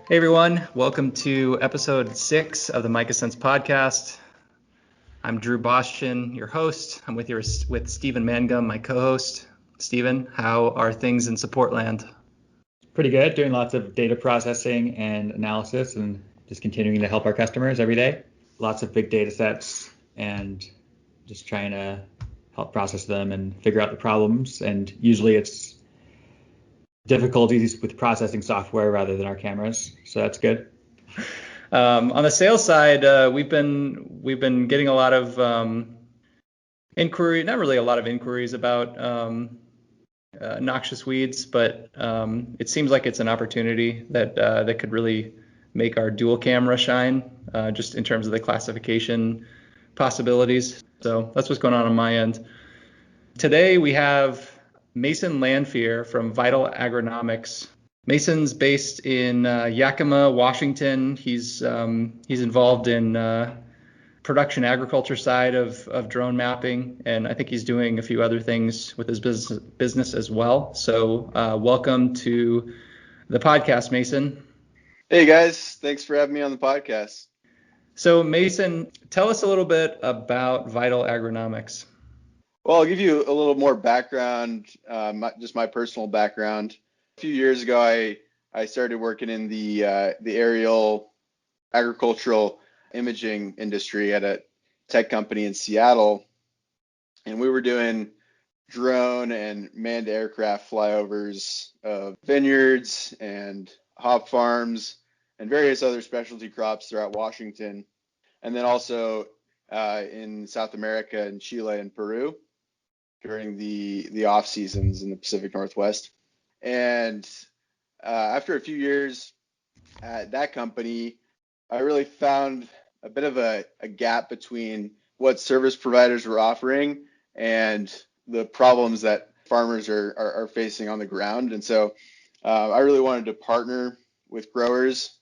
Hey everyone, welcome to episode 6 of the MicaSense podcast. I'm Drew Bostian, your host. I'm with Stephen Mangum, my co-host. Stephen, how are things in support land? Pretty good, doing lots of data processing and analysis and just continuing to help our customers every day. Lots of big data sets and just trying to help process them and figure out the problems. And usually it's difficulties with processing software rather than our cameras. So that's good. On the sales side, we've been getting a lot of not really a lot of inquiries about noxious weeds, but it seems like it's an opportunity that could really make our dual camera shine, just in terms of the classification possibilities. So that's what's going on my end. Today we have Mason Lanphear from Vital Agronomics. Mason's based in Yakima, Washington. He's involved in production agriculture side of drone mapping, and I think he's doing a few other things with his business as well. So welcome to the podcast, Mason. Hey guys, thanks for having me on the podcast. So Mason, tell us a little bit about Vital Agronomics. Well, I'll give you a little more background, just my personal background. A few years ago, I started working in the aerial agricultural imaging industry at a tech company in Seattle, and we were doing drone and manned aircraft flyovers of vineyards and hop farms and various other specialty crops throughout Washington, and then also in South America and Chile and Peru during the off seasons in the Pacific Northwest. And after a few years at that company, I really found a bit of a gap between what service providers were offering and the problems that farmers are facing on the ground. And so I really wanted to partner with growers.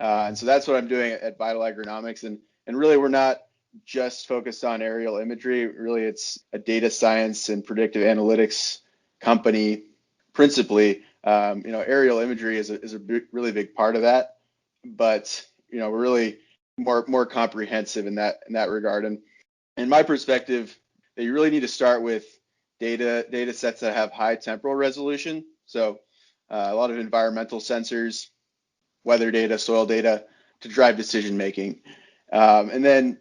And so that's what I'm doing at Vital Agronomics. And really, we're not just focused on aerial imagery. Really, it's a data science and predictive analytics company principally. Aerial imagery is a really big part of that, but we're really more comprehensive in that regard. And in my perspective, that you really need to start with data sets that have high temporal resolution. So a lot of environmental sensors, weather data, soil data to drive decision making, and then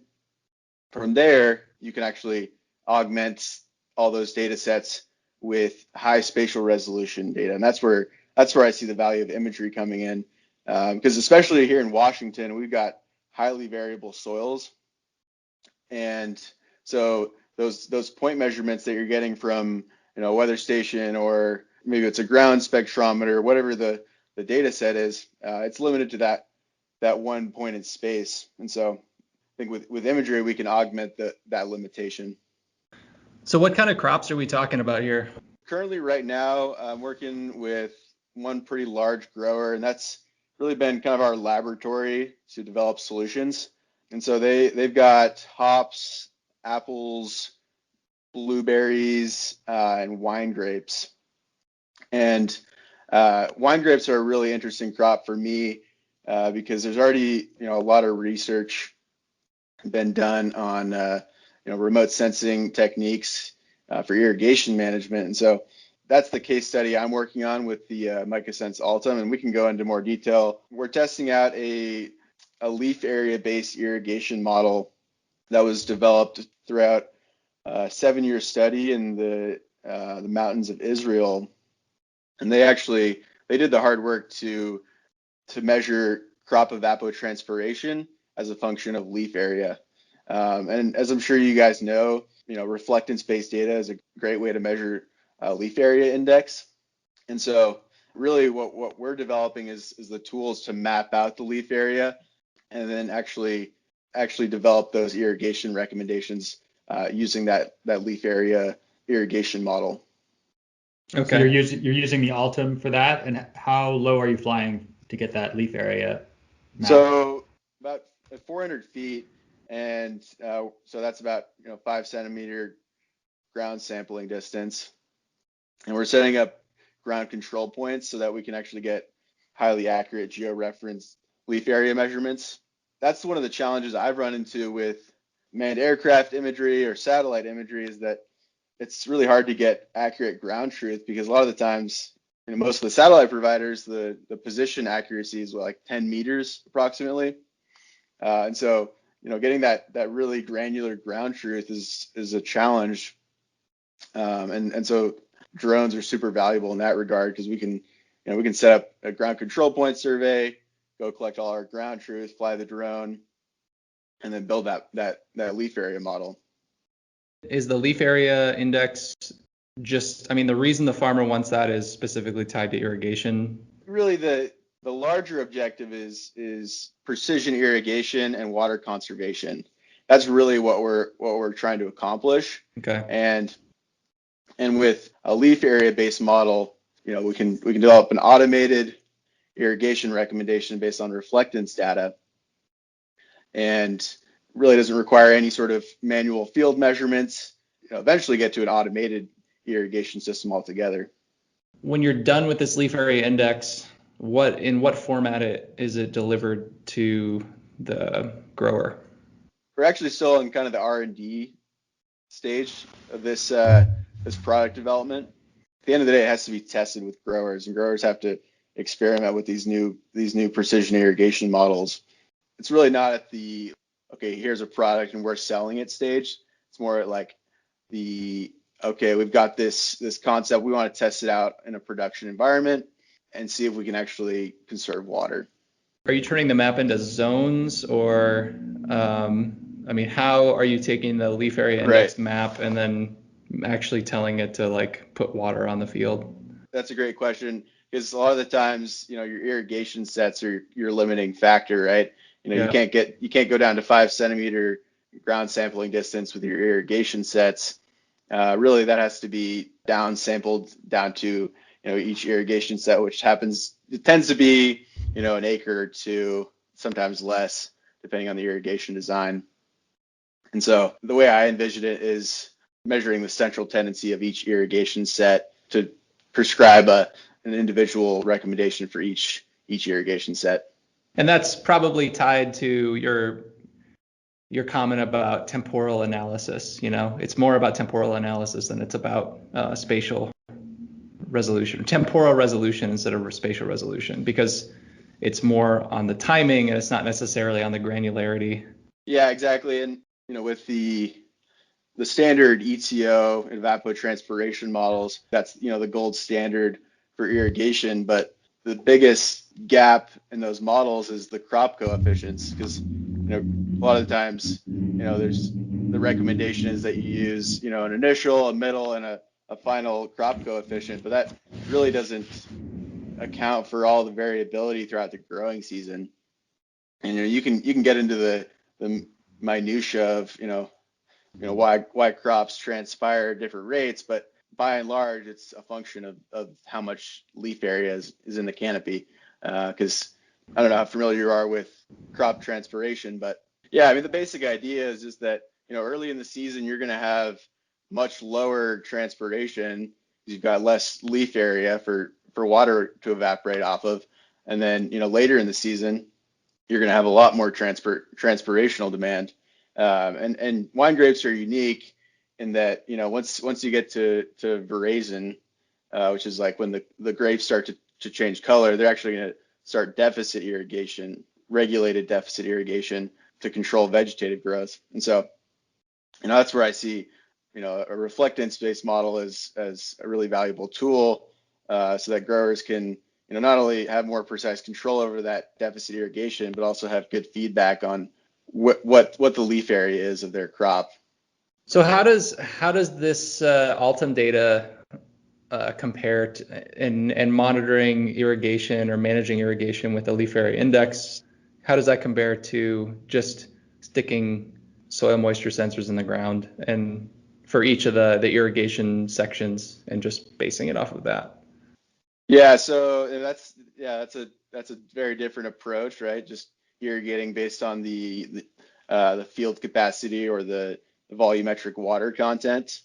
from there, you can actually augment all those data sets with high spatial resolution data. And that's where I see the value of imagery coming in. Because especially here in Washington, we've got highly variable soils. And so those point measurements that you're getting from a weather station, or maybe it's a ground spectrometer, whatever the data set is, it's limited to that one point in space. And so I think with imagery, we can augment that limitation. So what kind of crops are we talking about here? Currently, right now, I'm working with one pretty large grower, and that's really been kind of our laboratory to develop solutions. And so they've got hops, apples, blueberries, and wine grapes. And wine grapes are a really interesting crop for me because there's already a lot of research been done on remote sensing techniques for irrigation management. And so that's the case study I'm working on with the MicaSense Ultim, and we can go into more detail. We're testing out a leaf area based irrigation model that was developed throughout a 7-year study in the mountains of Israel. And they did the hard work to measure crop evapotranspiration as a function of leaf area. And as I'm sure you guys know, reflectance-based data is a great way to measure leaf area index. And so really what we're developing is the tools to map out the leaf area and then actually develop those irrigation recommendations using that leaf area irrigation model. Okay. So you're using the Ultim for that, and how low are you flying to get that leaf area map? So about 400 feet, and so that's about 5 centimeter ground sampling distance, and we're setting up ground control points so that we can actually get highly accurate georeferenced leaf area measurements. That's one of the challenges I've run into with manned aircraft imagery or satellite imagery, is that it's really hard to get accurate ground truth, because a lot of the times, most of the satellite providers, the position accuracy is like 10 meters approximately. And so, getting that really granular ground truth is a challenge. And so drones are super valuable in that regard, because we can set up a ground control point survey, go collect all our ground truth, fly the drone, and then build that leaf area model. Is the leaf area index the reason the farmer wants that is specifically tied to irrigation? Really, the larger objective is precision irrigation and water conservation. That's really what we're trying to accomplish. Okay. And with a leaf area based model, we can develop an automated irrigation recommendation based on reflectance data, and really doesn't require any sort of manual field measurements. Eventually get to an automated irrigation system altogether. When you're done with this leaf area index, in what format is it delivered to the grower? We're actually still in kind of the R&D stage of this product development. At the end of the day, it has to be tested with growers, and growers have to experiment with these new precision irrigation models. It's really not at the, okay, here's a product and we're selling it stage. It's more at like we've got this concept, we want to test it out in a production environment and see if we can actually conserve water. Are you turning the map into zones, or how are you taking the leaf area index map and then actually telling it to like put water on the field? That's a great question, because a lot of the times, your irrigation sets are your limiting factor, right? You can't go down to 5 centimeter ground sampling distance with your irrigation sets. Really, that has to be down sampled down to each irrigation set, which tends to be an acre or two, sometimes less, depending on the irrigation design. And so the way I envision it is measuring the central tendency of each irrigation set to prescribe an individual recommendation for each irrigation set. And that's probably tied to your comment about temporal analysis. It's more about temporal analysis than it's about spatial resolution, temporal resolution instead of spatial resolution, because it's more on the timing and it's not necessarily on the granularity. Yeah, exactly. And with the standard ETO and evapotranspiration models, that's the gold standard for irrigation. But the biggest gap in those models is the crop coefficients, because a lot of the times there's the recommendation is that you use an initial, a middle, and a final crop coefficient, but that really doesn't account for all the variability throughout the growing season. And you can get into the minutia of why crops transpire at different rates, but by and large, it's a function of how much leaf area is in the canopy. Because I don't know how familiar you are with crop transpiration, but yeah, the basic idea is just that early in the season you're going to have much lower transpiration. You've got less leaf area for water to evaporate off of, and then later in the season you're going to have a lot more transpirational demand. And wine grapes are unique in that once you get to veraison, which is like when the grapes start to change color, they're actually going to start deficit irrigation, regulated deficit irrigation, to control vegetative growth. And so that's where I see a reflectance-based model as a really valuable tool, so that growers can not only have more precise control over that deficit irrigation, but also have good feedback on what the leaf area is of their crop. So how does this Altum data compare to, and monitoring irrigation or managing irrigation with a leaf area index? How does that compare to just sticking soil moisture sensors in the ground and for each of the irrigation sections and just basing it off of that? Yeah, so that's a very different approach, right? Just irrigating based on the field capacity or the volumetric water content.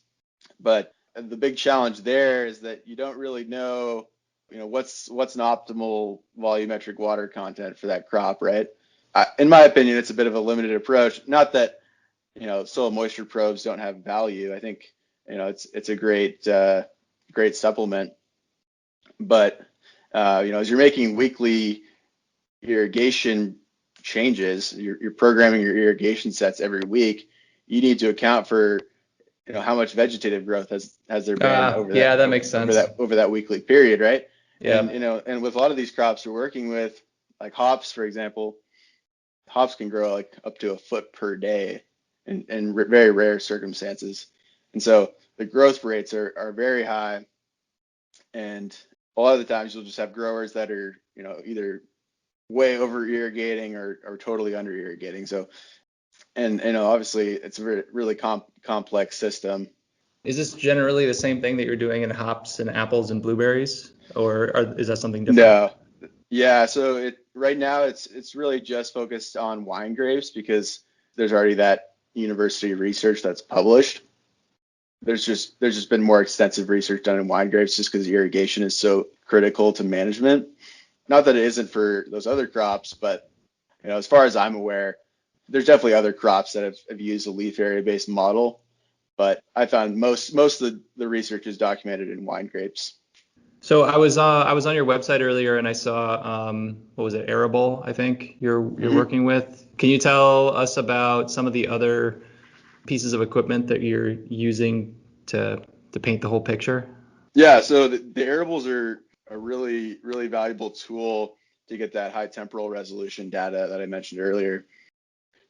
But the big challenge there is that you don't really know what's an optimal volumetric water content for that crop, right? In my opinion, it's a bit of a limited approach. Not that soil moisture probes don't have value. I think it's a great supplement, but as you're making weekly irrigation changes, you're programming your irrigation sets every week. You need to account for how much vegetative growth has there been that makes sense. over that weekly period, right? Yeah. And with a lot of these crops we're working with, like hops, for example, hops can grow like up to a foot per day in very rare circumstances. And so the growth rates are very high. And a lot of the times you'll just have growers that are, either way over irrigating or totally under irrigating. So, and obviously it's a really complex system. Is this generally the same thing that you're doing in hops and apples and blueberries, or is that something different? No. Yeah, so right now it's really just focused on wine grapes because there's already that university research that's published. There's just been more extensive research done in wine grapes just because irrigation is so critical to management. Not that it isn't for those other crops, but as far as I'm aware, there's definitely other crops that have used a leaf area based model, but I found most of the research is documented in wine grapes. So I was on your website earlier and I saw what was it, Arable, I think you're working with. Can you tell us about some of the other pieces of equipment that you're using to paint the whole picture? Yeah, so the Arables are a really, really valuable tool to get that high temporal resolution data that I mentioned earlier.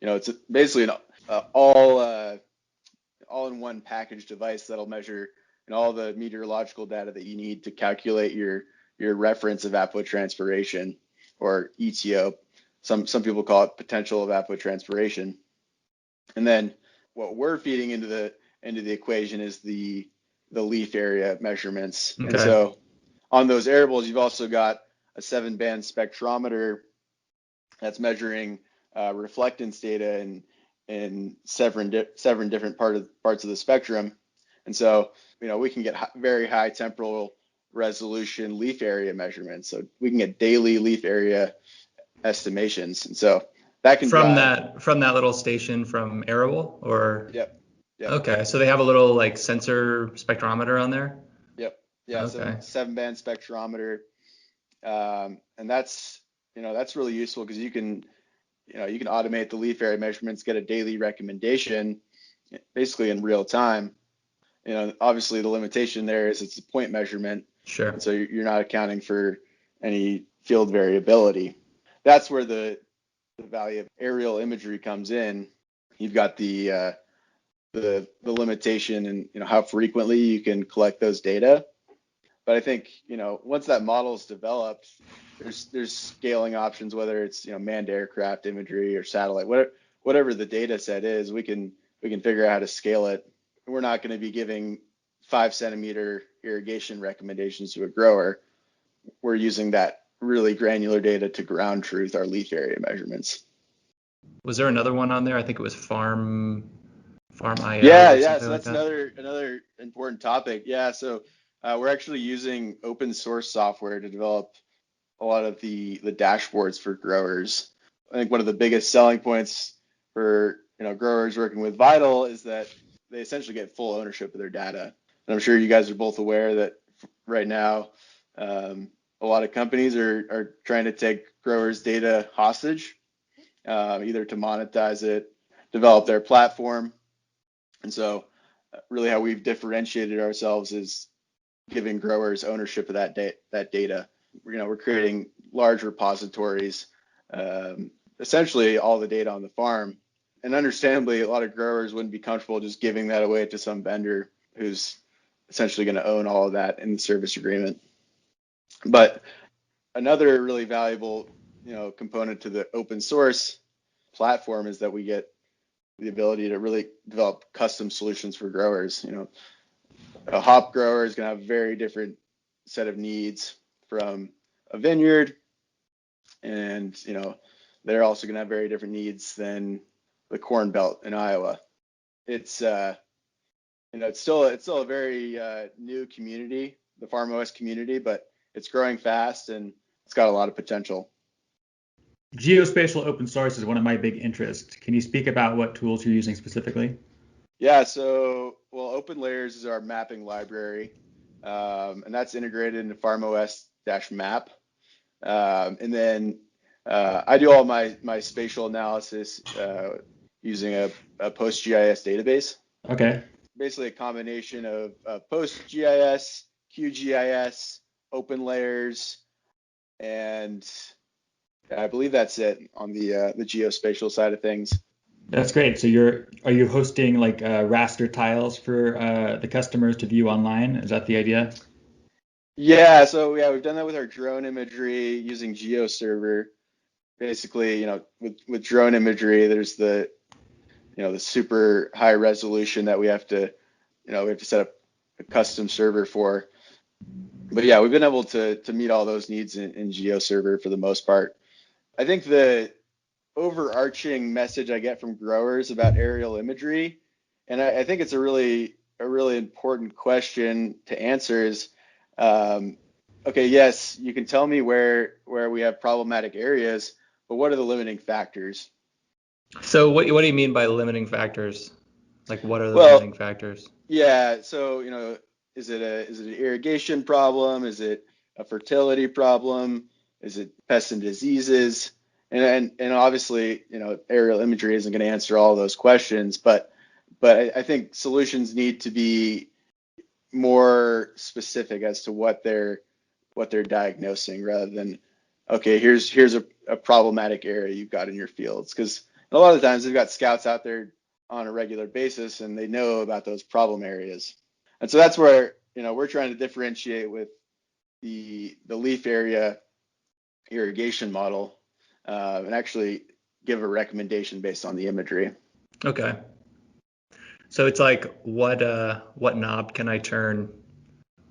It's basically an all-in-one package device that'll measure all the meteorological data that you need to calculate your reference evapotranspiration, or ETO. Some people call it potential evapotranspiration. And then what we're feeding into the equation is the leaf area measurements. Okay. And so on those Arables, you've also got a 7-band spectrometer that's measuring reflectance data in seven different parts of the spectrum. And so, we can get very high temporal resolution leaf area measurements. So we can get daily leaf area estimations. And so that can from that little station from Arable, or Yep. Okay, so they have a little like sensor spectrometer on there. Yep. Yeah. Okay. So 7-band spectrometer, and that's really useful because you can automate the leaf area measurements, get a daily recommendation, basically in real time. Obviously the limitation there is it's a point measurement. Sure. And so you're not accounting for any field variability. That's where the value of aerial imagery comes in. You've got the limitation and how frequently you can collect those data. But I think once that model is developed, there's scaling options, whether it's manned aircraft imagery or satellite, whatever the data set is, we can figure out how to scale it. We're not going to be giving 5-centimeter irrigation recommendations to a grower. We're using that really granular data to ground truth our leaf area measurements. Was there another one on there? I think it was Farm IO. Yeah. So that's another important topic. Yeah. So we're actually using open source software to develop a lot of the dashboards for growers. I think one of the biggest selling points for growers working with Vital is that they essentially get full ownership of their data. And I'm sure you guys are both aware that right now a lot of companies are trying to take growers' data hostage, either to monetize it, develop their platform. And so really how we've differentiated ourselves is giving growers ownership of that data. We're creating large repositories, essentially all the data on the farm. And understandably, a lot of growers wouldn't be comfortable just giving that away to some vendor who's essentially going to own all of that in the service agreement. But another really valuable, component to the open source platform is that we get the ability to really develop custom solutions for growers. A hop grower is going to have a very different set of needs from a vineyard, and they're also going to have very different needs than the Corn Belt in Iowa. It's it's still a very new community, the Farm OS community, but it's growing fast and it's got a lot of potential. Geospatial open source is one of my big interests. Can you speak about what tools you're using specifically? Yeah, so well, OpenLayers is our mapping library, and that's integrated into FarmOS-Map. And then I do all my spatial analysis using a PostGIS database. Okay. Basically a combination of PostGIS, QGIS, OpenLayers, and I believe that's it on the geospatial side of things. That's great. So are you hosting like raster tiles for the customers to view online? Is that the idea? Yeah, so yeah, we've done that with our drone imagery using GeoServer. Basically, with drone imagery, there's the super high resolution that we have to set up a custom server for. But yeah, we've been able to meet all those needs in GeoServer for the most part. I think the overarching message I get from growers about aerial imagery, and I think it's a really important question to answer is, okay, yes, you can tell me where we have problematic areas, but what are the limiting factors? So what do you mean by limiting factors? Like what are the Well, limiting factors? yeah, so is it an irrigation problem? Is it a fertility problem? Is it pests and diseases? And obviously, aerial imagery isn't going to answer all those questions, but I think solutions need to be more specific as to what they're diagnosing rather than, okay, here's a problematic area you've got in your fields, because a lot of times they've got scouts out there on a regular basis and they know about those problem areas. And so that's where we're trying to differentiate with the leaf area irrigation model, and actually give a recommendation based on the imagery. Okay. So it's like what knob can I turn?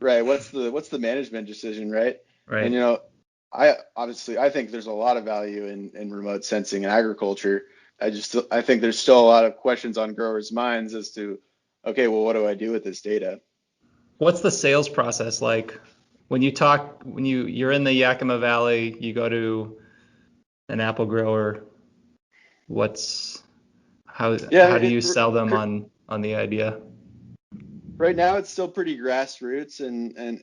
Right. What's the management decision, right? Right. And I think there's a lot of value in remote sensing in agriculture. I think there's still a lot of questions on growers' minds as to, okay, well, what do I do with this data? What's the sales process like when you're in the Yakima Valley, you go to an apple grower, how Yeah, do you sell them on the idea? right now it's still pretty grassroots and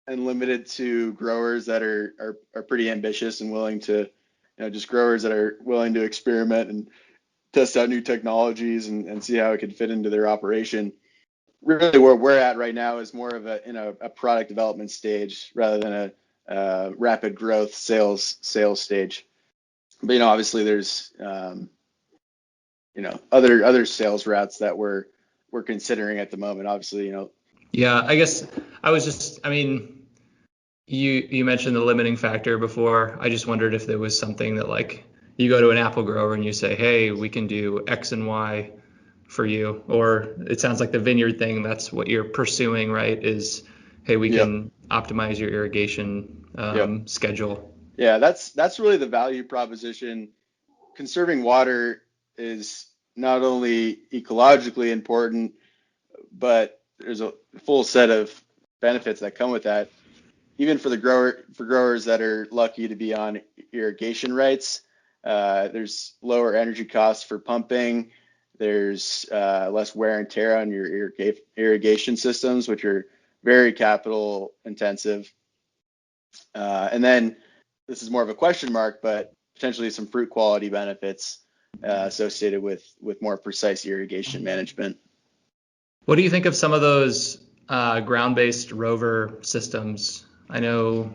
limited to growers that are pretty ambitious and willing to, just growers that are willing to experiment and test out new technologies and see how it could fit into their operation. Really, where we're at right now is more of a product development stage rather than a rapid growth sales stage. But obviously there's other sales routes that we're considering at the moment. Obviously, Yeah, I guess I mean, you mentioned the limiting factor before. I just wondered if there was something that like you go to an apple grower and you say, hey, we can do X and Y for you. Or it sounds like the vineyard thing, that's what you're pursuing, right? Is, hey, we Yep. can optimize your irrigation Yep. schedule. Yeah, that's really the value proposition. Conserving water is not only ecologically important, but there's a full set of benefits that come with that. Even for growers that are lucky to be on irrigation rights, there's lower energy costs for pumping. There's less wear and tear on your irrigation systems, which are very capital intensive. And then this is more of a question mark, but potentially some fruit quality benefits associated with more precise irrigation management. What do you think of some of those ground-based rover systems? I know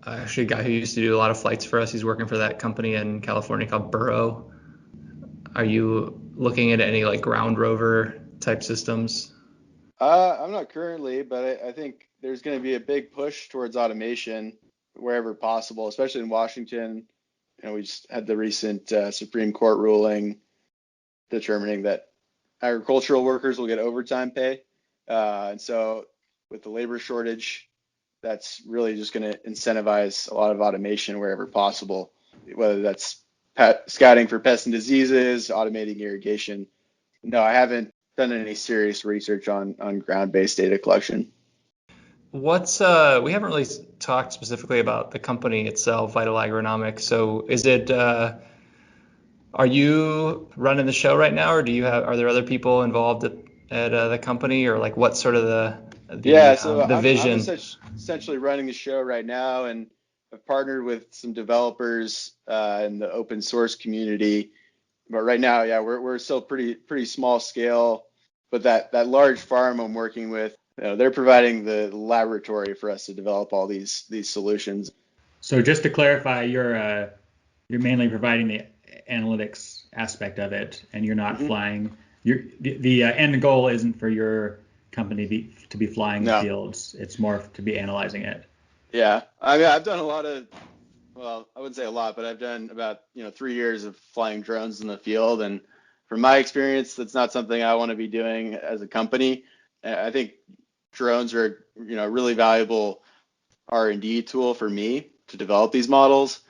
actually a guy who used to do a lot of flights for us. He's working for that company in California called Burrow. Are you looking at any like ground rover type systems? I'm not currently, but I think there's going to be a big push towards automation wherever possible, especially in Washington. We just had the recent Supreme Court ruling determining that agricultural workers will get overtime pay. And so with the labor shortage, that's really just going to incentivize a lot of automation wherever possible, whether that's scouting for pests and diseases, automating irrigation. No, I haven't done any serious research on ground-based data collection. What's we haven't really talked specifically about the company itself, Vital Agronomics. So is it are you running the show right now, or are there other people involved at the company, or like what's sort of Yeah, so the I'm vision? essentially running the show right now, and I've partnered with some developers in the open source community. But right now, yeah, we're still pretty small scale. But that large farm I'm working with, they're providing the laboratory for us to develop all these solutions. So just to clarify, you're mainly providing the analytics aspect of it, and you're not Hmm. flying. The end goal isn't for your company to be flying the No, fields. It's more to be analyzing it. yeah, I mean, I've done a lot of, well, I wouldn't say a lot, but I've done about 3 years of flying drones in the field, and from my experience, that's not something I want to be doing as a company. I think drones are really valuable R&D tool for me to develop these models,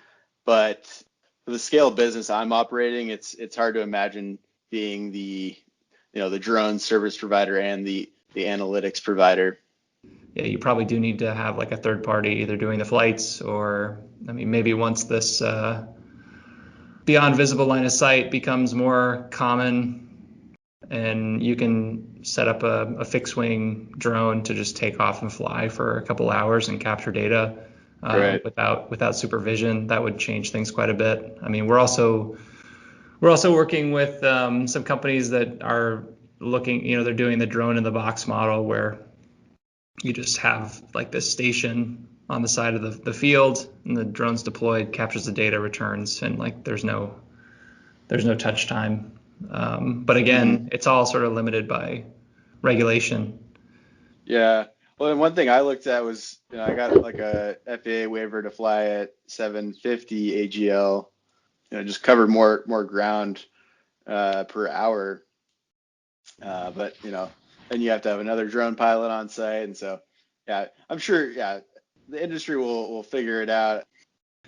but for the scale of business I'm operating, it's hard to imagine being the drone service provider and the analytics provider. Yeah, you probably do need to have like a third party either doing the flights, or I mean maybe once this beyond visible line of sight becomes more common, and you can set up a fixed wing drone to just take off and fly for a couple hours and capture data Right. without supervision. That would change things quite a bit. I mean, we're also working with some companies that are looking, they're doing the drone in the box model where you just have like this station on the side of the field, and the drone's deployed, captures the data, returns, and like there's no touch time. But Hmm. again, it's all sort of limited by regulation. Yeah. Well, and one thing I looked at was, I got like a FAA waiver to fly at 750 AGL, just cover more ground per hour. But then you have to have another drone pilot on site, and so yeah, I'm sure, yeah, the industry will figure it out.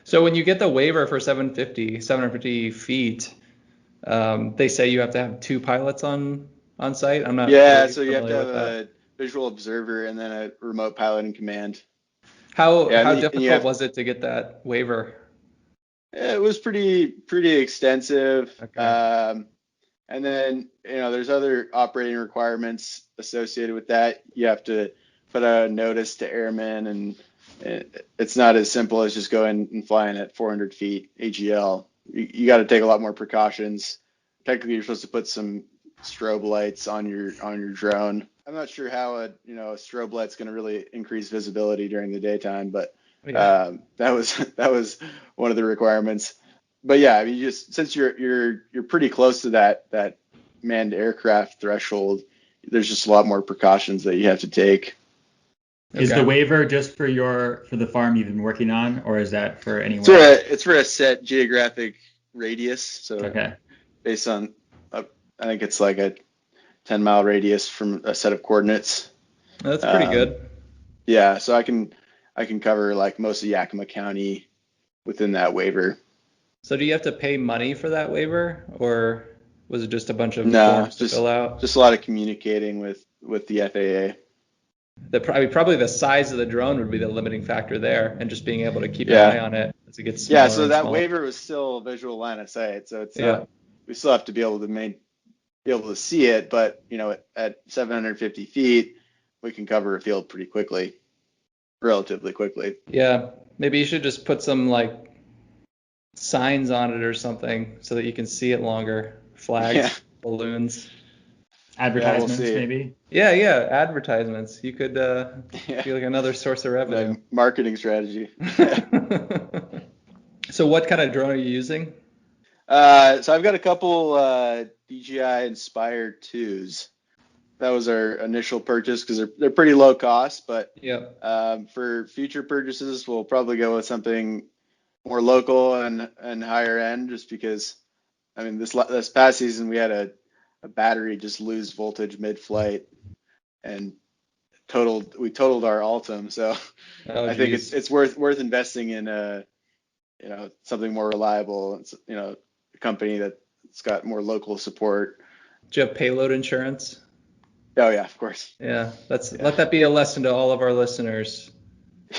So when you get the waiver for 750 feet, they say you have to have two pilots on site. I'm not Yeah, really so you have to familiar have with that. a visual observer and then a remote pilot in command. How Yeah, how and you difficult have was it to get that waiver? it was pretty extensive. Okay. And then there's other operating requirements associated with that. You have to put out a notice to airmen, and it's not as simple as just going and flying at 400 feet AGL. You got to take a lot more precautions. Technically, you're supposed to put some strobe lights on your drone. I'm not sure how a strobe light's going to really increase visibility during the daytime, but Yeah. that was one of the requirements. But yeah, I mean, just since you're pretty close to that manned aircraft threshold, there's just a lot more precautions that you have to take. Is the Okay. waiver just for the farm you've been working on, or is that for So anywhere? it's for a set geographic radius. So Okay. based on, I think it's like a 10-mile radius from a set of coordinates. That's pretty Um, good. yeah, so I can cover like most of Yakima County within that waiver. So do you have to pay money for that waiver, or was it just a bunch of No, forms it's to fill out? just a lot of communicating with the FAA. Probably the size of the drone would be the limiting factor there, and just being able to keep an eye Yeah. on it as it gets Yeah, smaller so and that smaller. waiver was still visual line of sight, so it's Yeah. not. We still have to be able to be able to see it, but at 750 feet, we can cover a field pretty quickly, relatively quickly. Yeah. Maybe you should just put some like signs on it or something so that you can see it longer. Yeah, Flags, balloons. yeah, we'll Advertisements, see. maybe. Yeah, yeah. Advertisements. You could Yeah, be like another source of revenue. the marketing strategy. Yeah. So what kind of drone are you using? So I've got a couple DJI Inspire 2s. That was our initial purchase because they're pretty low cost, but Yeah. for future purchases, we'll probably go with something more local and higher end, just because I mean this past season we had a battery just lose voltage mid-flight and we totaled our Altum, so Oh, I think it's geez. it's worth investing in something more reliable. It's a company that's got more local support. Do you have payload insurance? Oh yeah, of course. Yeah, Yeah. let that be a lesson to all of our listeners.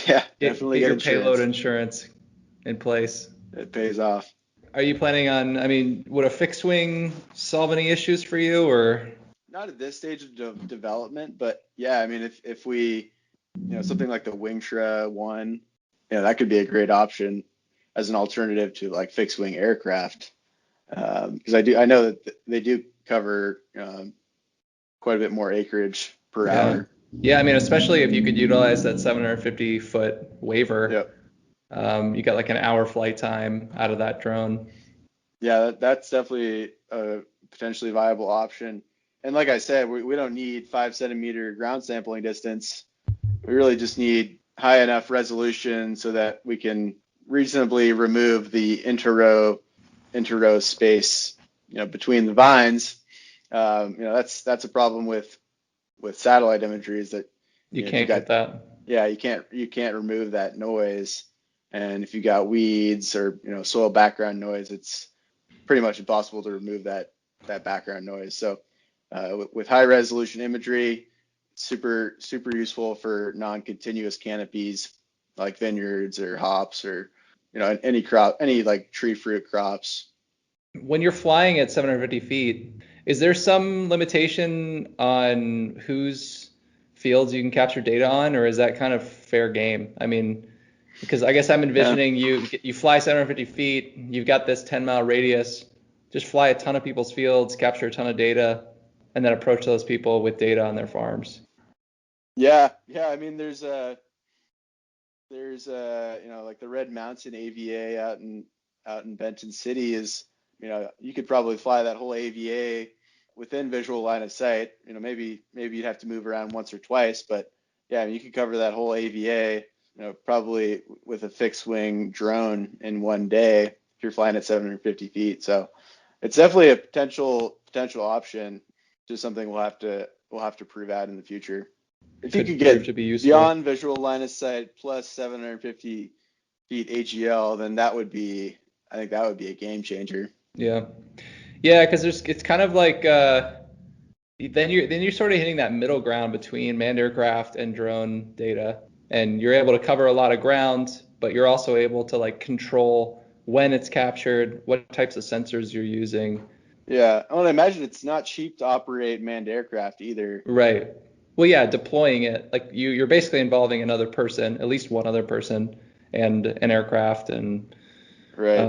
Yeah, Get definitely get get your payload insurance. insurance in place. It pays off. Are you planning on, I mean, would a fixed wing solve any issues for you or? Not at this stage of development, but yeah, I mean, if we, something like the Wingtra one, that could be a great option as an alternative to like fixed wing aircraft. Because I know that they do cover quite a bit more acreage per Yeah. hour. Yeah, I mean, especially if you could utilize that 750-foot waiver, Yep. you got like an hour flight time out of that drone. Yeah, that's definitely a potentially viable option. And like I said, we don't need 5 centimeter ground sampling distance. We really just need high enough resolution so that we can reasonably remove the interrow space, between the vines. That's a problem with satellite imagery is that You if you can't got get that. yeah you can't remove that noise, and if you got weeds or soil background noise, it's pretty much impossible to remove that background noise. So with high resolution imagery, super super useful for non-continuous canopies like vineyards or hops or any crop, any like tree fruit crops. When you're flying at 750 feet, is there some limitation on whose fields you can capture data on, or is that kind of fair game? I mean, because I guess I'm Yeah. envisioning you fly 750 feet, you've got this 10-mile radius, just fly a ton of people's fields, capture a ton of data, and then approach those people with data on their farms. Yeah. I mean, like the Red Mountain AVA out in Benton City is, you could probably fly that whole AVA within visual line of sight. Maybe you'd have to move around once or twice, but yeah, I mean, you could cover that whole AVA, probably with a fixed wing drone in one day if you're flying at 750 feet. So it's definitely a potential option. Just something we'll have to prove out in the future. If you could Could prove to get be useful. beyond visual line of sight plus 750 feet AGL, then I think that would be a game changer. Yeah. Yeah, because it's kind of like then you're sort of hitting that middle ground between manned aircraft and drone data, and you're able to cover a lot of ground, but you're also able to like control when it's captured, what types of sensors you're using. Yeah, I want to imagine it's not cheap to operate manned aircraft either. Right. Well, yeah, deploying it, like you're basically involving another person, at least one other person, and an aircraft, and Right.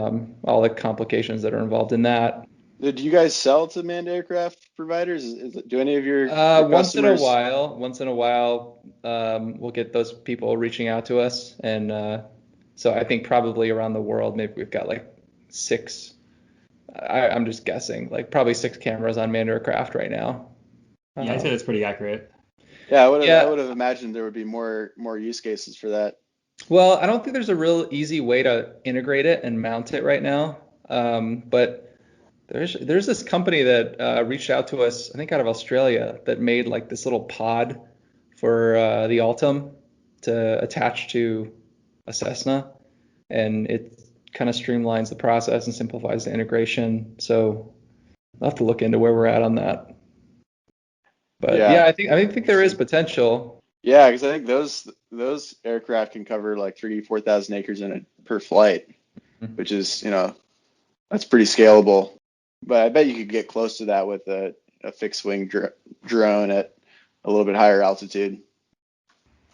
all the complications that are involved in that. Do you guys sell to manned aircraft providers? Do any of your customers? Once in a while, we'll get those people reaching out to us, and so I think probably around the world, maybe we've got like six. I'm just guessing, like probably six cameras on manned aircraft right now. Yeah, I'd say that's pretty accurate. Yeah, I Yeah, would have imagined there would be more use cases for that. well, I don't think there's a real easy way to integrate it and mount it right now, but there's this company that reached out to us, I think out of Australia, that made like this little pod for the Altum to attach to a Cessna, and it kind of streamlines the process and simplifies the integration. So I'll have to look into where we're at on that. But Yeah, yeah, I think there is interesting. potential. Yeah, because I think those aircraft can cover like 3,000 to 4,000 acres in a per flight, which is, that's pretty scalable. But I bet you could get close to that with a fixed wing drone at a little bit higher altitude.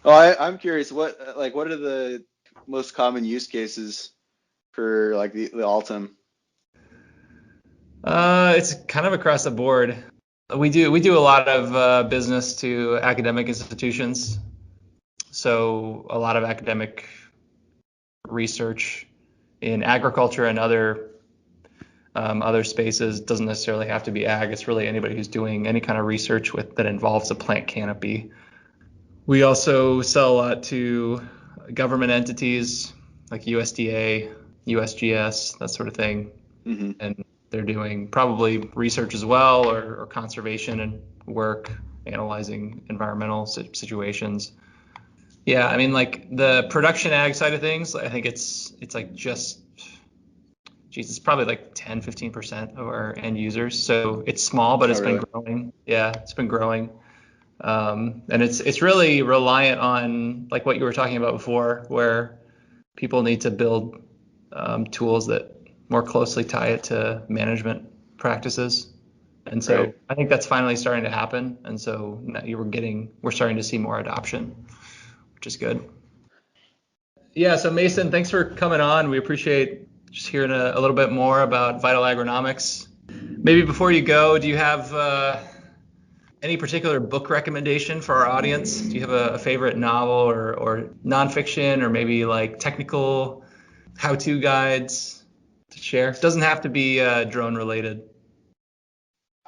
Oh, I'm curious, what are the most common use cases for like the Altum? It's kind of across the board. We do a lot of business to academic institutions, so a lot of academic research in agriculture and other spaces. Doesn't necessarily have to be ag. It's really anybody who's doing any kind of research that involves a plant canopy. We also sell a lot to government entities like USDA, USGS, that sort of thing, Hmm. and they're doing probably research as well, or conservation and work, analyzing environmental situations. Yeah, I mean, like the production ag side of things, I think it's like just, geez, it's probably like 10-15% of our end users. So it's small, but Oh, it's been really? growing. Yeah, it's been growing. And it's really reliant on like what you were talking about before, where people need to build tools that more closely tie it to management practices. And so Right. I think that's finally starting to happen. And so we're starting to see more adoption, which is good. Yeah. So Mason, thanks for coming on. We appreciate just hearing a little bit more about Vital Agronomics. Maybe before you go, do you have any particular book recommendation for our audience? Do you have a favorite novel or nonfiction or maybe like technical how-to guides to share? It doesn't have to be drone related.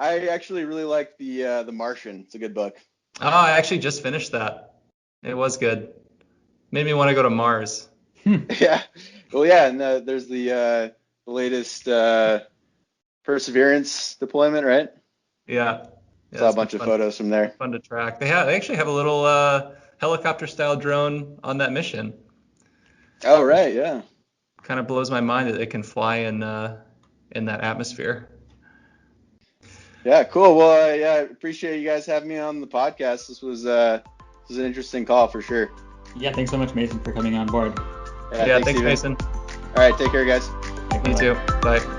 I actually really like the Martian. It's a good book. Oh, I actually just finished that. It was good. Made me want to go to Mars. Yeah. Well, yeah, and there's the latest Perseverance deployment, right? Yeah. Yeah, Saw a it's been bunch of photos from there. fun to track. They actually have a little helicopter style drone on that mission. Oh, right, yeah. Kind of blows my mind that it can fly in that atmosphere. Yeah, cool. Well, yeah, I appreciate you guys having me on the podcast. This was an interesting call for sure. Yeah, thanks so much, Mason, for coming on board. Yeah, thanks Thanks Steven. Mason. All right, take care, guys. Thanks You a lot. too. Bye.